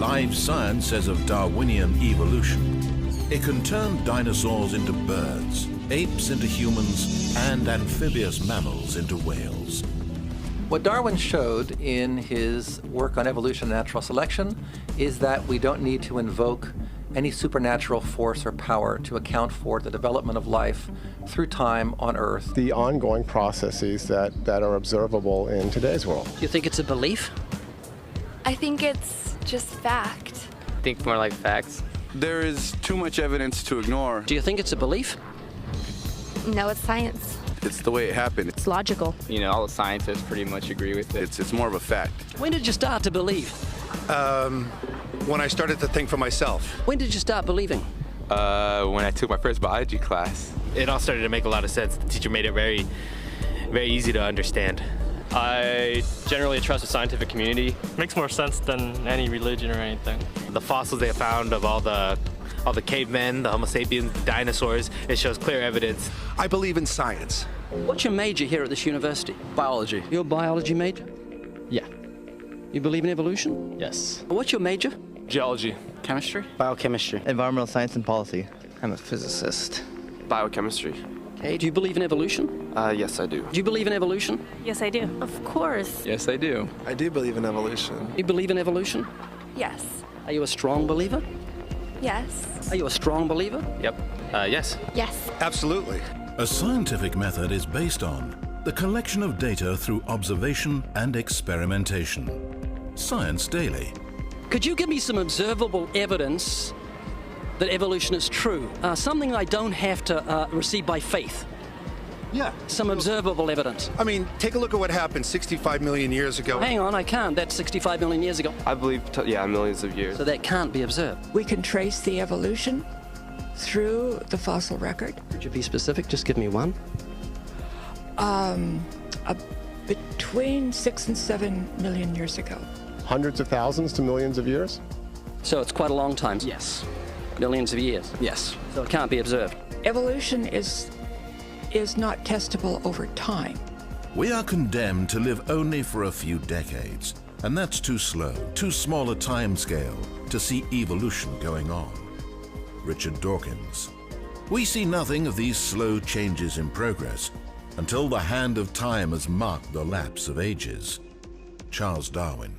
live science says of Darwinian evolution, it can turn dinosaurs into birds, apes into humans, and amphibious mammals into whales. What Darwin showed in his work on evolution and natural selection is that we don't need to invoke any supernatural force or power to account for the development of life through time on Earth. The ongoing processes that are observable in today's world. Do you think it's a belief? I think it's just fact. I think more like facts. There is too much evidence to ignore. Do you think it's a belief? No, it's science. It's the way it happened. It's logical. You know, all the scientists pretty much agree with it. It's more of a fact. When did you start to believe? When I started to think for myself. When did you start believing? When I took my first biology class. It all started to make a lot of sense. The teacher made it very, very easy to understand. I generally trust the scientific community. Makes more sense than any religion or anything. The fossils they found of all the cavemen, the Homo sapiens, the dinosaurs, it shows clear evidence. I believe in science. What's your major here at this university? Biology. Your biology major? Yeah. You believe in evolution? Yes. What's your major? Geology. Chemistry? Biochemistry. Environmental science and policy. I'm a physicist. Biochemistry. Okay, do you believe in evolution? Yes, I do. Do you believe in evolution? Yes, I do. Of course. Yes, I do. I do believe in evolution. You believe in evolution? Yes. Are you a strong believer? Yes. Are you a strong believer? Yep. Yes. Yes. Absolutely. A scientific method is based on the collection of data through observation and experimentation. Science Daily. Could you give me some observable evidence that evolution is true? Something I don't have to receive by faith. Yeah. Some observable evidence. I mean, take a look at what happened 65 million years ago. Hang on, I can't. That's 65 million years ago. I believe, millions of years. So that can't be observed. We can trace the evolution through the fossil record. Could you be specific? Just give me one. Between 6 and 7 million years ago. Hundreds of thousands to millions of years? So it's quite a long time. Yes. Millions of years. Yes. So it can't be observed. Evolution is not testable over time. We are condemned to live only for a few decades, and that's too slow, too small a time scale to see evolution going on. Richard Dawkins. We see nothing of these slow changes in progress until the hand of time has marked the lapse of ages. Charles Darwin.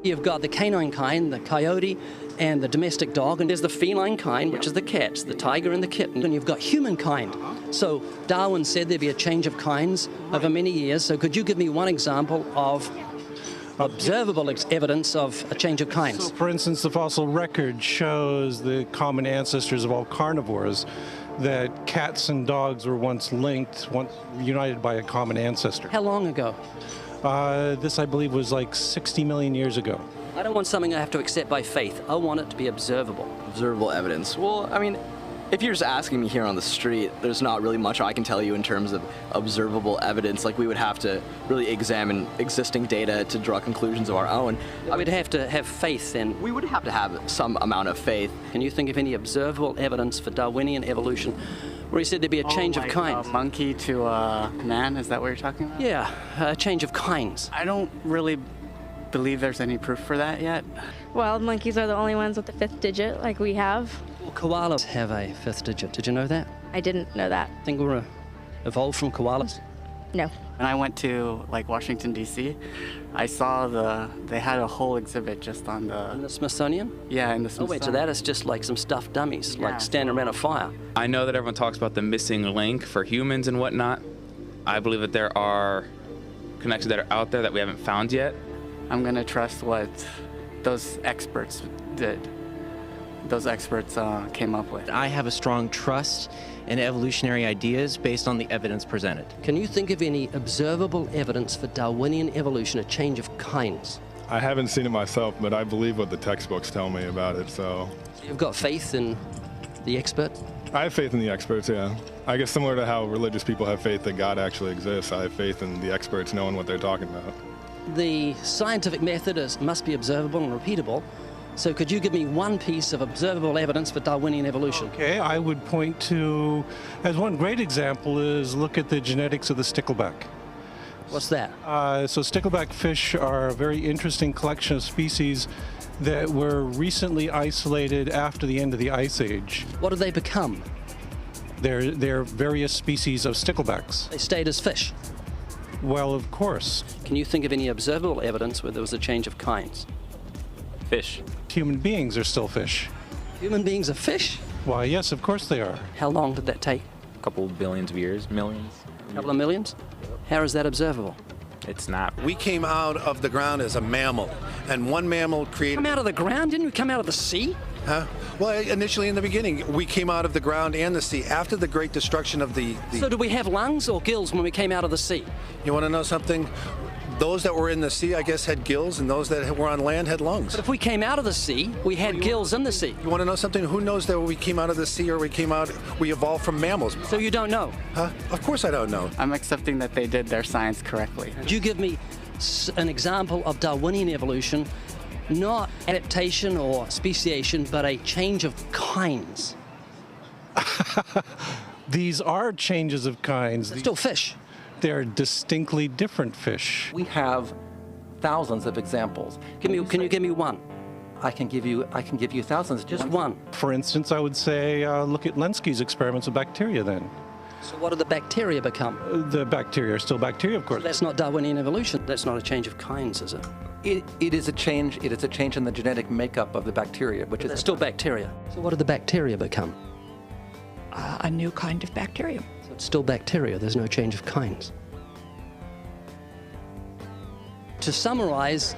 You've got the canine kind, the coyote, and the domestic dog, and there's the feline kind, which is the cats, the tiger and the kitten, and you've got humankind. So Darwin said there'd be a change of kinds over many years, so could you give me one example of observable evidence of a change of kinds? So, for instance, the fossil record shows the common ancestors of all carnivores, that cats and dogs were once linked, once united by a common ancestor. How long ago? This, I believe, was like 60 million years ago. I don't want something I have to accept by faith. I want it to be observable. Observable evidence. Well, I mean, if you're just asking me here on the street, there's not really much I can tell you in terms of observable evidence. Like, we would have to really examine existing data to draw conclusions of our own. We'd have to have faith then. We would have to have some amount of faith. Can you think of any observable evidence for Darwinian evolution where he said there'd be a change of kinds? Monkey to man, is that what you're talking about? Yeah, a change of kinds. I don't really believe there's any proof for that yet. Well, monkeys are the only ones with the 5th digit, like we have. Well, koalas have a 5th digit. Did you know that? I didn't know that. Think we're evolved from koalas? No. When I went to Washington, D.C., I saw they had a whole exhibit just on the... In the Smithsonian? Yeah, in the Oh Smithsonian. wait, so that is just like some stuffed dummies, like standing around a fire. I know that everyone talks about the missing link for humans and whatnot. I believe that there are connections that are out there that we haven't found yet. I'm going to trust what those experts did. Those experts came up with. I have a strong trust in evolutionary ideas based on the evidence presented. Can you think of any observable evidence for Darwinian evolution, a change of kinds? I haven't seen it myself, but I believe what the textbooks tell me about it, so... You've got faith in the experts? I have faith in the experts, yeah. I guess similar to how religious people have faith that God actually exists, I have faith in the experts knowing what they're talking about. The scientific method must be observable and repeatable. So could you give me one piece of observable evidence for Darwinian evolution? Okay, I would point to, as one great example is look at the genetics of the stickleback. What's that? So stickleback fish are a very interesting collection of species that were recently isolated after the end of the Ice Age. What do they become? They're various species of sticklebacks. They stayed as fish. Well, of course. Can you think of any observable evidence where there was a change of kinds? Fish. Human beings are still fish. Human beings are fish? Why, yes, of course they are. How long did that take? A couple billions of years, millions. A couple of millions? How is that observable? It's not. We came out of the ground as a mammal, and one mammal created... Come out of the ground? Didn't we come out of the sea? Huh? Well, initially in the beginning, we came out of the ground and the sea after the great destruction of the... So did we have lungs or gills when we came out of the sea? You want to know something? Those that were in the sea, I guess, had gills, and those that were on land had lungs. But if we came out of the sea, we had gills in the sea. You want to know something? Who knows that we came out of the sea or we evolved from mammals? So you don't know? Huh? Of course I don't know. I'm accepting that they did their science correctly. Could you give me an example of Darwinian evolution, not adaptation or speciation, but a change of kinds? These are changes of kinds. They're still fish. They're distinctly different fish. We have thousands of examples. Can you give me one? I can give you thousands. Just one. For instance, I would say look at Lenski's experiments with bacteria then. So what do the bacteria become? The bacteria are still bacteria, of course. So that's not Darwinian evolution. That's not a change of kinds, is it? It is a change. It is a change in the genetic makeup of the bacteria, which is still bacteria. So what do the bacteria become? A new kind of bacterium. So it's still bacteria. There's no change of kinds. To summarize,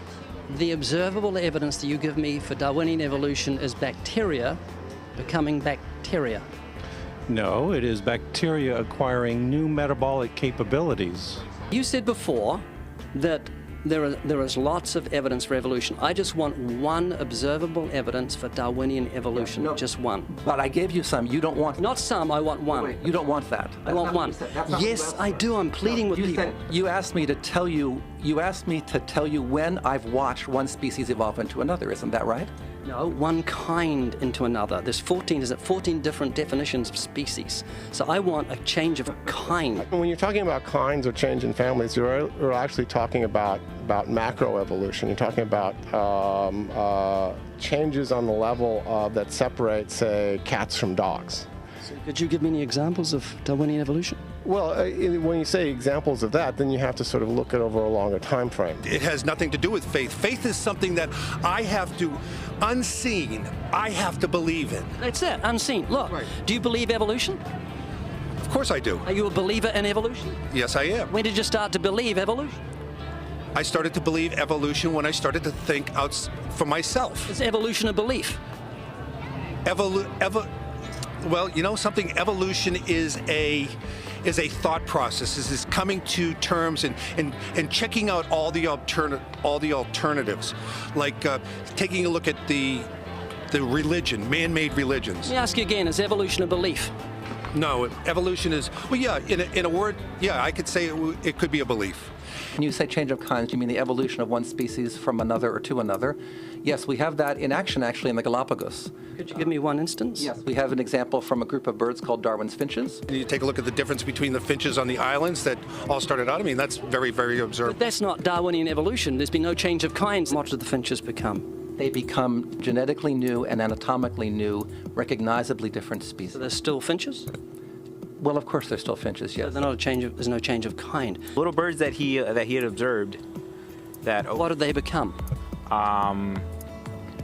the observable evidence that you give me for Darwinian evolution is bacteria becoming bacteria. No, it is bacteria acquiring new metabolic capabilities. You said before that there is lots of evidence for evolution. I just want one observable evidence for Darwinian evolution, just one. But I gave you some. You don't want... Not some, I want one. Wait, you don't want that. I want one. Yes, I do. I'm pleading with people. You asked me to tell you when I've watched one species evolve into another. Isn't that right? No, one kind into another. There's 14 different definitions of species. So I want a change of kind. When you're talking about kinds or change in families, you're actually talking about macroevolution. You're talking about changes on the level that separate, say, cats from dogs. So could you give me any examples of Darwinian evolution? Well, when you say examples of that, then you have to sort of look at over a longer time frame. It has nothing to do with faith. Faith is something that I have to, unseen, I have to believe in. That's it, unseen. Look, do you believe evolution? Of course I do. Are you a believer in evolution? Yes, I am. When did you start to believe evolution? I started to believe evolution when I started to think out for myself. Is evolution a belief? Well, you know something? Evolution is a thought process. Is coming to terms and checking out all the alternatives, like taking a look at the religion, man-made religions. Let me ask you again: is evolution a belief? No, evolution is, well, yeah. In a word, yeah, I could say it could be a belief. When you say change of kinds, you mean the evolution of one species from another or to another? Yes, we have that in action, actually, in the Galapagos. Could you give me one instance? Yes, we have an example from a group of birds called Darwin's finches. You take a look at the difference between the finches on the islands that all started out. I mean, that's very, very observable. But that's not Darwinian evolution. There's been no change of kinds. What did the finches become? They become genetically new and anatomically new, recognizably different species. So they're still finches? Well, of course, they're still finches, yes. So they're not there's no change of kind. Little birds that he had observed. What did they become?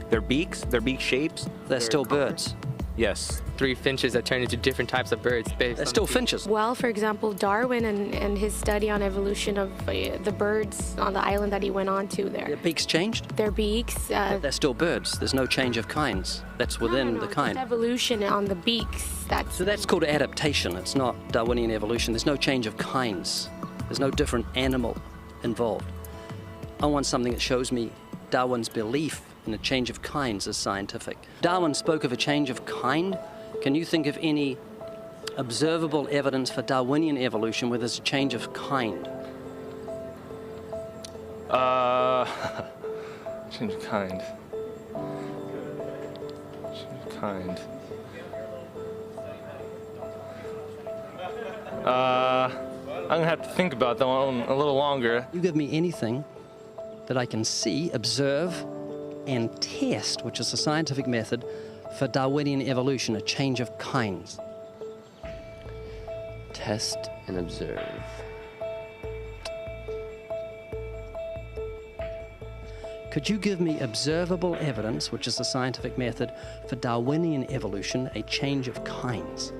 Their beak shapes. They're still birds. Yes. 3 finches that turn into different types of birds. They're still finches. Well, for example, Darwin and his study on evolution of the birds on the island that he went on to there. Their beaks changed? Their beaks. They're still birds. There's no change of kinds. That's within the kind. Just evolution on the beaks. So that's called adaptation. It's not Darwinian evolution. There's no change of kinds. There's no different animal involved. I want something that shows me Darwin's belief in a change of kinds is scientific. Darwin spoke of a change of kind. Can you think of any observable evidence for Darwinian evolution where there's a change of kind? Change of kind. Change of kind. I'm gonna have to think about that one a little longer. You give me anything that I can see, observe, and test, which is a scientific method for Darwinian evolution, a change of kinds. Test and observe. Could you give me observable evidence, which is a scientific method for Darwinian evolution, a change of kinds?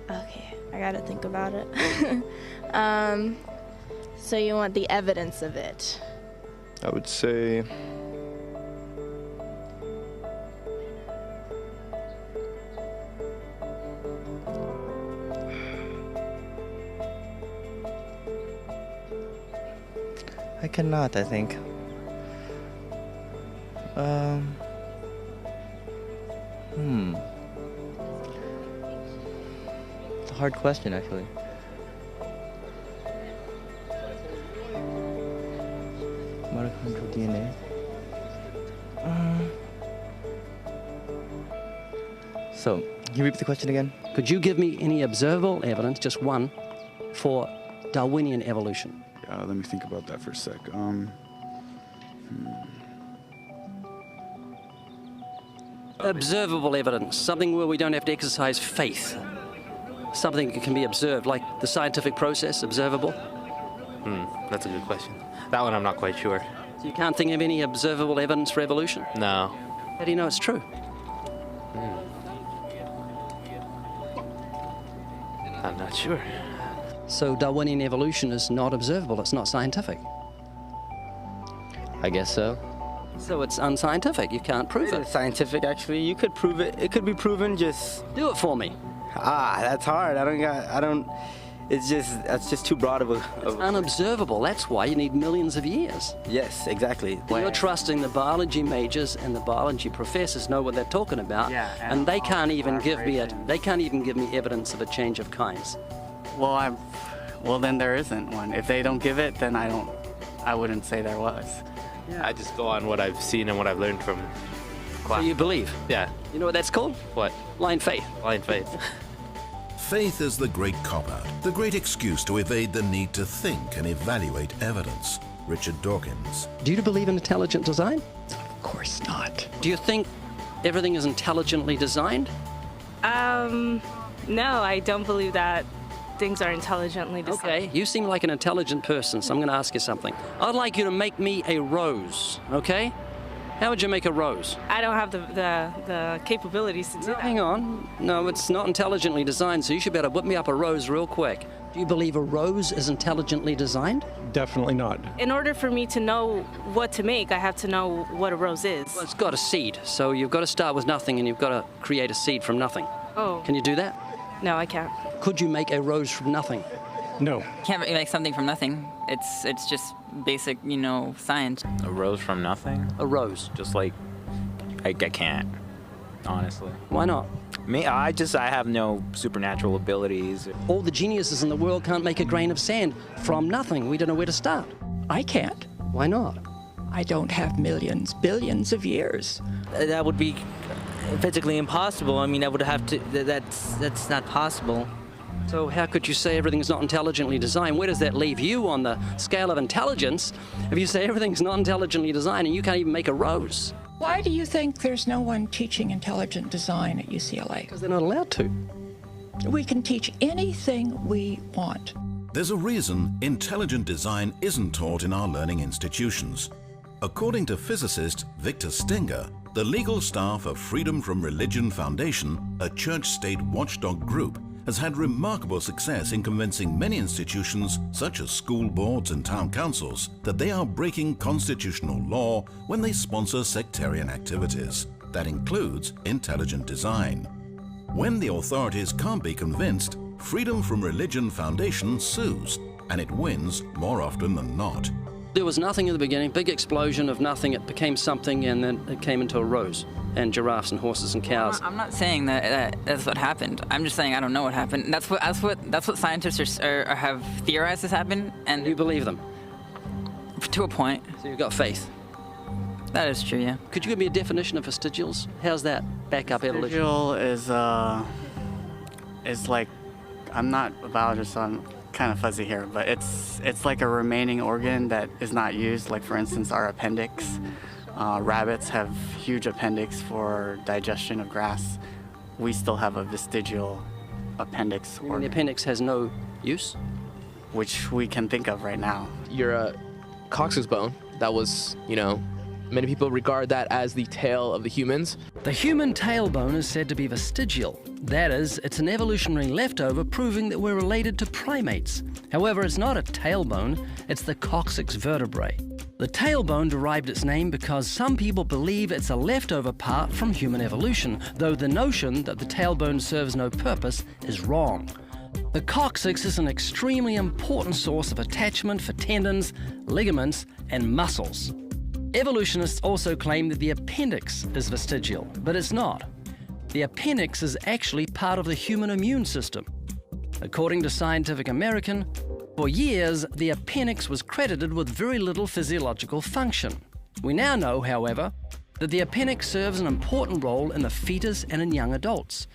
Okay, I gotta think about it. So you want the evidence of it? I would say I cannot, I think. It's a hard question, actually. Mitochondrial DNA. So, can you repeat the question again? Could you give me any observable evidence, just one, for Darwinian evolution? Let me think about that for a sec. Observable evidence, something where we don't have to exercise faith. Something that can be observed, like the scientific process, observable. That's a good question. That one I'm not quite sure. So you can't think of any observable evidence for evolution? No. How do you know it's true? I'm not sure. So Darwinian evolution is not observable, it's not scientific. I guess so. So it's unscientific, you can't prove it. It's scientific, actually. You could prove it. It could be proven, just... Do it for me. That's hard. That's just too broad of a... It's unobservable, that's why you need millions of years. Yes, exactly. You're trusting the biology majors and the biology professors know what they're talking about, and they can't even give me evidence of a change of kinds. Well, then there isn't one. If they don't give it, then I wouldn't say there was. Yeah. I just go on what I've seen and what I've learned from class. So you believe? Yeah. You know what that's called? What? Blind faith. Blind faith. Faith is the great cop-out, the great excuse to evade the need to think and evaluate evidence. Richard Dawkins. Do you believe in intelligent design? Of course not. Do you think everything is intelligently designed? No, I don't believe that things are intelligently designed. Okay, you seem like an intelligent person, so I'm going to ask you something. I'd like you to make me a rose, okay? How would you make a rose? I don't have the capabilities to do that. Hang on. No, it's not intelligently designed, so you should be able to whip me up a rose real quick. Do you believe a rose is intelligently designed? Definitely not. In order for me to know what to make, I have to know what a rose is. Well, it's got a seed, so you've got to start with nothing and you've got to create a seed from nothing. Oh. Can you do that? No, I can't. Could you make a rose from nothing? No. Can't make something from nothing. It's just basic, science. A rose from nothing? A rose. Just like, I can't, honestly. Why not? Me, I have no supernatural abilities. All the geniuses in the world can't make a grain of sand from nothing. We don't know where to start. I can't. Why not? I don't have millions, billions of years. That would be physically impossible. I mean, I would have to, that's not possible. So how could you say everything's not intelligently designed? Where does that leave you on the scale of intelligence if you say everything's not intelligently designed and you can't even make a rose? Why do you think there's no one teaching intelligent design at UCLA? Because they're not allowed to. We can teach anything we want. There's a reason intelligent design isn't taught in our learning institutions. According to physicist Victor Stenger, the legal staff of Freedom from Religion Foundation, a church-state watchdog group, has had remarkable success in convincing many institutions, such as school boards and town councils, that they are breaking constitutional law when they sponsor sectarian activities. That includes intelligent design. When the authorities can't be convinced, Freedom from Religion Foundation sues, and it wins more often than not. There was nothing in the beginning, big explosion of nothing, it became something, and then it came into a rose, and giraffes and horses and cows. I'm not saying that that's what happened. I'm just saying I don't know what happened. That's what scientists have theorized has happened, and you believe them. To a point. So you've got faith. That is true, yeah. Could you give me a definition of vestigials? How's that back up evolution? Vestigial is like, I'm not a biologist, so I'm kind of fuzzy here, but it's like a remaining organ that is not used. Like for instance, our appendix. Rabbits have huge appendix for digestion of grass. We still have a vestigial appendix organ. The appendix has no use? Which we can think of right now. Your coccyx bone, that was, many people regard that as the tail of the humans. The human tailbone is said to be vestigial. That is, it's an evolutionary leftover proving that we're related to primates. However, it's not a tailbone, it's the coccyx vertebrae. The tailbone derived its name because some people believe it's a leftover part from human evolution, though the notion that the tailbone serves no purpose is wrong. The coccyx is an extremely important source of attachment for tendons, ligaments, and muscles. Evolutionists also claim that the appendix is vestigial, but it's not. The appendix is actually part of the human immune system. According to Scientific American, for years, the appendix was credited with very little physiological function. We now know, however, that the appendix serves an important role in the fetus and in young adults.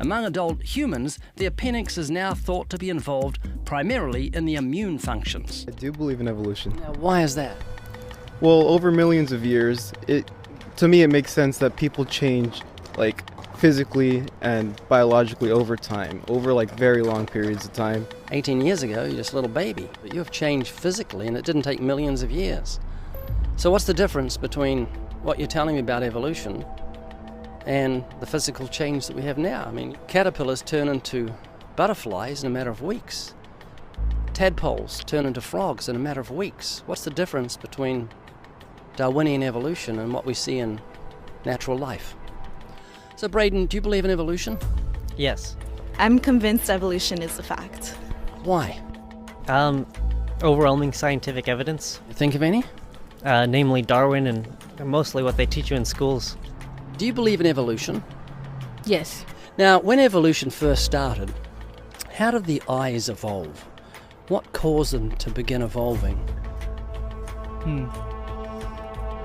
Among adult humans, the appendix is now thought to be involved primarily in the immune functions. I do believe in evolution. Now, why is that? Well, over millions of years, to me it makes sense that people change, like, physically and biologically over time, over like very long periods of time. 18 years ago, you're just a little baby, but you have changed physically and it didn't take millions of years. So what's the difference between what you're telling me about evolution and the physical change that we have now? I mean, caterpillars turn into butterflies in a matter of weeks. Tadpoles turn into frogs in a matter of weeks. What's the difference between Darwinian evolution and what we see in natural life? So Braden, do you believe in evolution? Yes. I'm convinced evolution is a fact. Why? Overwhelming scientific evidence. You think of any? Namely Darwin and mostly what they teach you in schools. Do you believe in evolution? Yes. Now, when evolution first started, how did the eyes evolve? What caused them to begin evolving?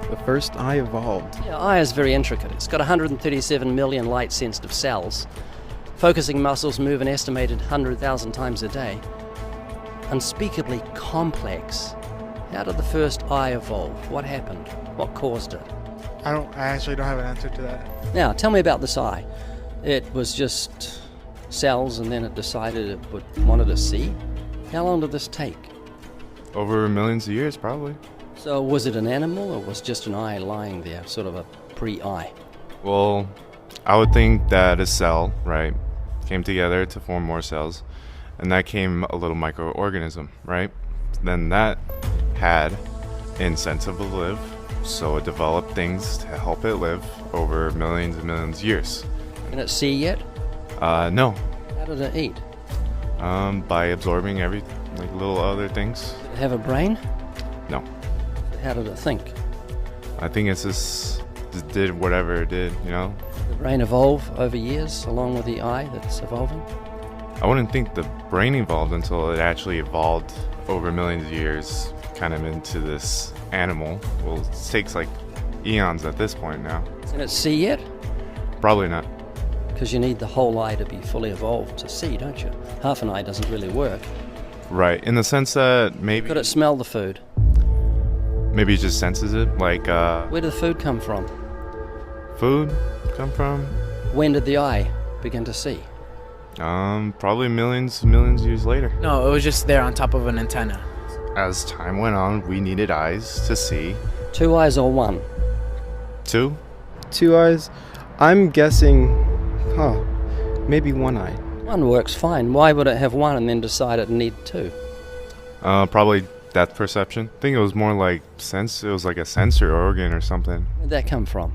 The first eye evolved. Yeah, eye is very intricate. It's got 137 million light-sensitive cells. Focusing muscles move an estimated 100,000 times a day. Unspeakably complex. How did the first eye evolve? What happened? What caused it? I actually don't have an answer to that. Now, tell me about this eye. It was just cells and then it decided it wanted to see? How long did this take? Over millions of years, probably. So was it an animal or was just an eye lying there, sort of a pre-eye? Well, I would think that a cell, right, came together to form more cells, and that came a little microorganism, right? Then that had incentive to live, so it developed things to help it live over millions and millions of years. Can it see yet? No. How did it eat? By absorbing like little other things. Did it have a brain? No. How did it think? I think it's just did whatever it did, Did the brain evolve over years along with the eye that's evolving? I wouldn't think the brain evolved until it actually evolved over millions of years, kind of into this animal. Well, it takes like eons at this point now. Can it see yet? Probably not. Because you need the whole eye to be fully evolved to see, don't you? Half an eye doesn't really work. Right, in the sense that maybe... Could it smell the food? Maybe it just senses it, like... Where did the food come from? Food come from? When did the eye begin to see? Probably millions of years later. No, it was just there on top of an antenna. As time went on, we needed eyes to see. 2 eyes or one? 2? 2 eyes? I'm guessing, maybe 1 eye. One works fine. Why would it have one and then decide it needed 2? Probably depth perception. I think it was more like it was like a sensor organ or something. Where'd that come from?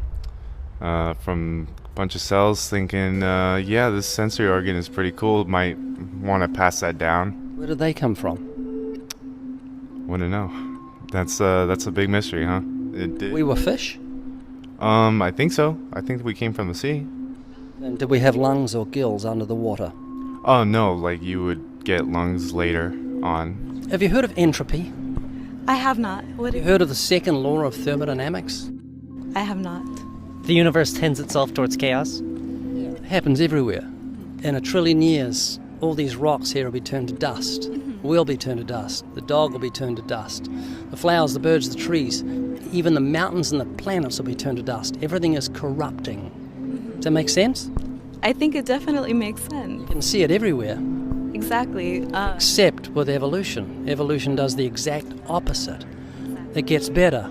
From a bunch of cells thinking, yeah, this sensory organ is pretty cool. Might want to pass that down. Where did they come from? Wouldn't know. That's a big mystery, huh? We were fish? I think so. I think we came from the sea. And did we have lungs or gills under the water? Oh no, like you would get lungs later on. Have you heard of entropy? I have not. What You heard of the second law of thermodynamics? I have not. The universe tends itself towards chaos. It happens everywhere. In 1 trillion years, all these rocks here will be turned to dust. We'll be turned to dust. The dog will be turned to dust. The flowers, the birds, the trees, even the mountains and the planets will be turned to dust. Everything is corrupting. Does that make sense? I think it definitely makes sense. You can see it everywhere. Exactly. Except with evolution. Evolution does the exact opposite. It gets better.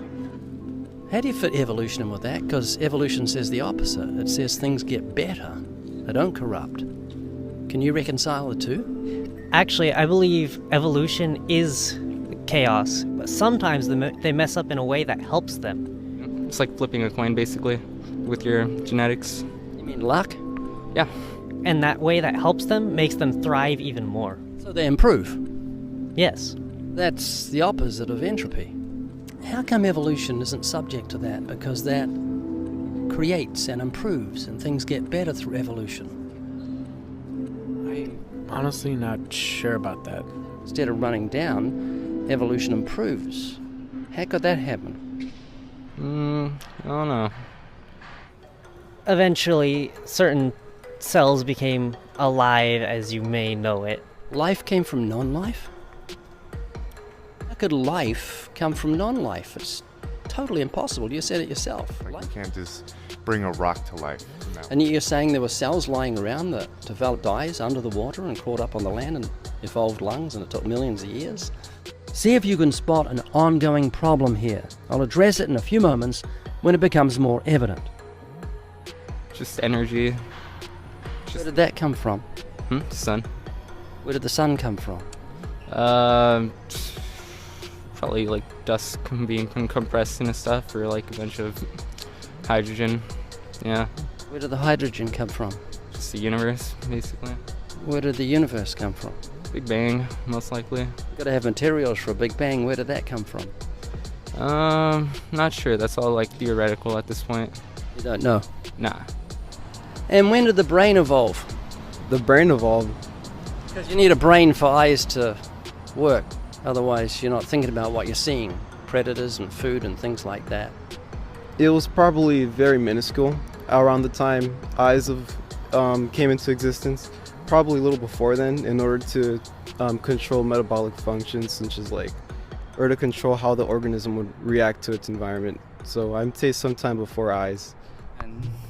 How do you fit evolution in with that? Because evolution says the opposite. It says things get better. They don't corrupt. Can you reconcile the two? Actually, I believe evolution is chaos, but sometimes they mess up in a way that helps them. It's like flipping a coin, basically, with your genetics. You mean luck? Yeah. And that way that helps them makes them thrive even more. So they improve? Yes. That's the opposite of entropy. How come evolution isn't subject to that? Because that creates and improves and things get better through evolution. I'm honestly not sure about that. Instead of running down, evolution improves. How could that happen? I don't know. Eventually, certain cells became alive as you may know it. Life came from non-life? How could life come from non-life? It's totally impossible. You said it yourself. Like you can't just bring a rock to life. No. And you're saying there were cells lying around that developed eyes under the water and crawled up on the land and evolved lungs, and it took millions of years? See if you can spot an ongoing problem here. I'll address it in a few moments when it becomes more evident. Just energy. Where did that come from? Sun. Where did the sun come from? Probably like dust being compressed and stuff, or like a bunch of hydrogen. Yeah. Where did the hydrogen come from? Just the universe, basically. Where did the universe come from? Big Bang, most likely. Got to have materials for a Big Bang. Where did that come from? Not sure. That's all like theoretical at this point. You don't know? Nah. And when did the brain evolve? The brain evolved. Because you need a brain for eyes to work. Otherwise, you're not thinking about what you're seeing. Predators and food and things like that. It was probably very minuscule around the time eyes came into existence. Probably a little before then, in order to control metabolic functions, such as or to control how the organism would react to its environment. So I'd say sometime before eyes.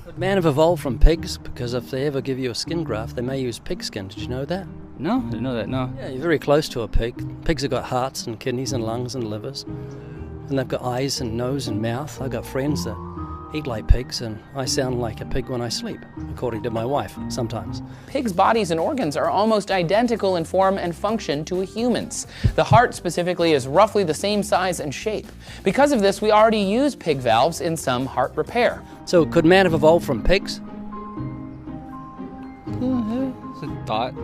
Could man have evolved from pigs? Because if they ever give you a skin graft, they may use pig skin. Did you know that? No, I didn't know that, no. Yeah, you're very close to a pig. Pigs have got hearts and kidneys and lungs and livers. And they've got eyes and nose and mouth. I've got friends that eat like pigs, and I sound like a pig when I sleep, according to my wife, sometimes. Pigs' bodies and organs are almost identical in form and function to a human's. The heart specifically is roughly the same size and shape. Because of this, we already use pig valves in some heart repair. So could man have evolved from pigs? It's a thought.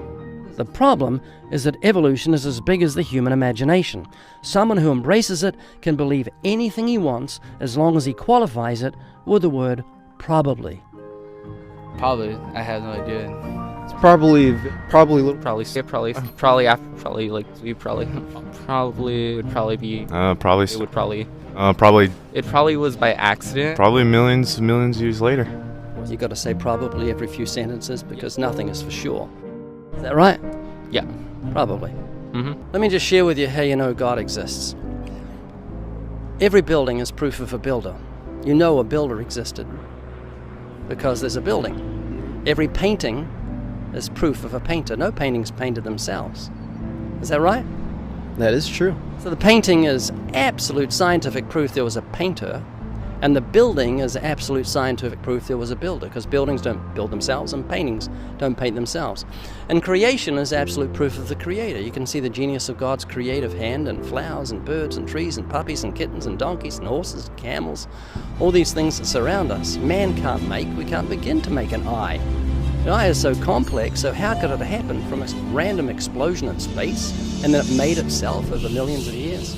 The problem is that evolution is as big as the human imagination. Someone who embraces it can believe anything he wants as long as he qualifies it with the word probably. Probably. I have no idea. It's probably it would probably be probably it probably was by accident. Probably millions of years later. You got to say probably every few sentences because nothing is for sure. Is that right? Yeah. Probably. Let me just share with you how you know God exists. Every building is proof of a builder. You know a builder existed because there's a building. Every painting is proof of a painter. No paintings painted themselves. Is that right? That is true. So the painting is absolute scientific proof there was a painter, and the building is absolute scientific proof there was a builder, because buildings don't build themselves and paintings don't paint themselves. And creation is absolute proof of the creator. You can see the genius of God's creative hand and flowers and birds and trees and puppies and kittens and donkeys and horses and camels, all these things that surround us. Man can't make, we can't begin to make an eye. The eye is so complex, so how could it happen from a random explosion in space and then it made itself over millions of years?